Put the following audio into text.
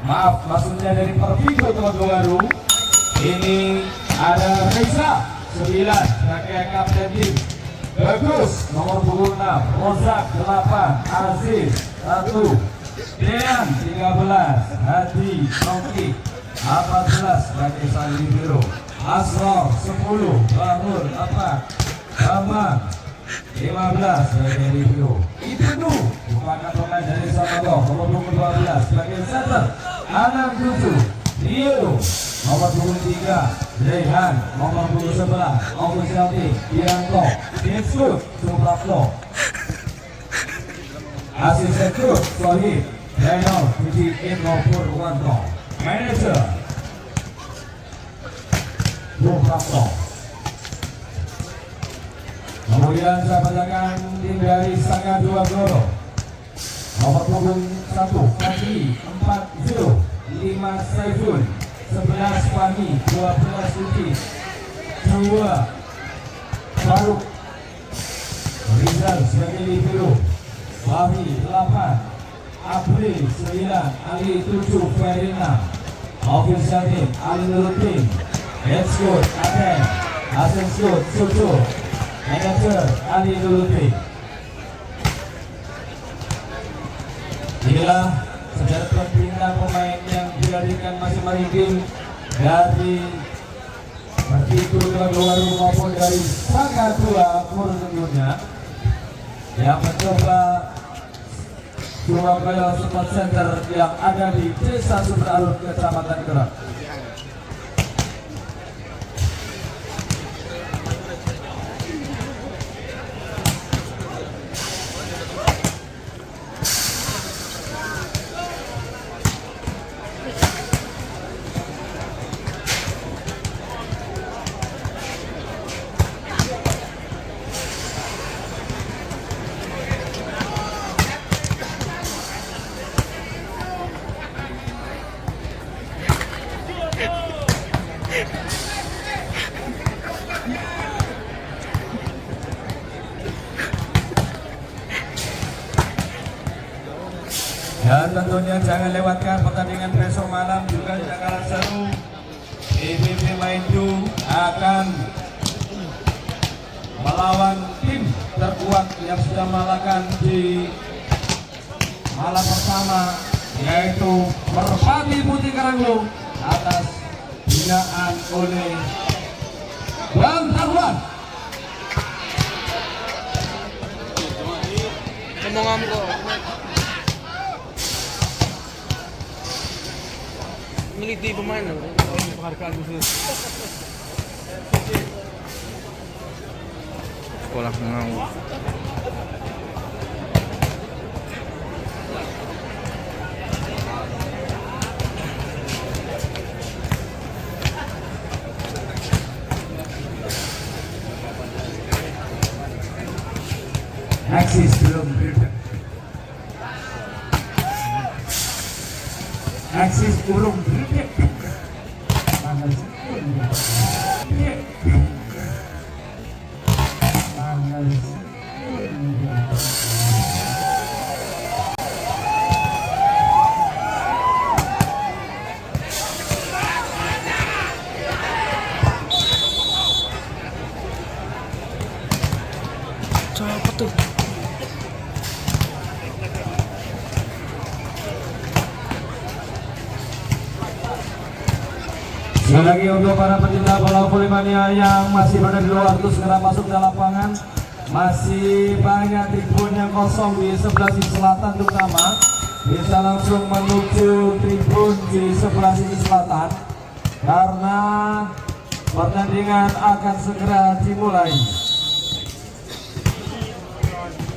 Maaf, maksudnya dari Perpigo Telaga Baru. Ini ada Reza 9 sebagai kapten tim. Bagus nomor punggung 6, Rozak 8, Aziz 1, Dean 13, Hadi Nongki 14 sebagai Sandi Biru, Asror 10, Bahur 4, Bambang 15 sebagai review. Ibnu merupakan pemain dari Sabado nomor punggung 12 sebagai center. Anak 7 Rio nomor punggung 3, Rehan nomor punggung 11, official team Bianco, Desud Suprapto, asisten coach Sohib Daniel Puji Indro Purwanto, manager Suprapto. Kemudian saya bacakan tim dari Sangga 2 Gloro nomor punggung 1 Fadli 4 Zul 5 Saiful 11 Fahmi 12 Suci 2 Faruk Rizal sebagai libero, Fahmi 8 April 9 Ali 7 Ferina, official team Ali Nuruddin, head coach Aden, assistant coach Sucu, manager Ali Nuruddin. Inilah sederet bintang pemain yang dijadikan masing-masing tim dari Perpigo Telaga Baru maupun dari Sangga 2 Kurunnya yang mencoba Surabaya Support Center yang ada di Desa Sumberalun, Kecamatan Gerak. Dan tentunya jangan lewatkan pertandingan besok malam juga jangan seru. PBB Maindu akan melawan tim terkuat yang sudah mengalahkan di malam pertama, yaitu Merpati Putih Karanglo atas binaan oleh Bang Tarwan. Ngomong kok meliti pemain penghargaan khusus sekolah ngau. Axis belum berdekat. Axis belum berdekat. Siapa tuh? Sekali lagi untuk para pecinta bola voli mania yang masih berada di luar itu segera masuk ke lapangan. Masih banyak tribun yang kosong di sebelah sisi selatan terutama. Bisa langsung menuju tribun di sebelah sisi selatan karena pertandingan akan segera dimulai.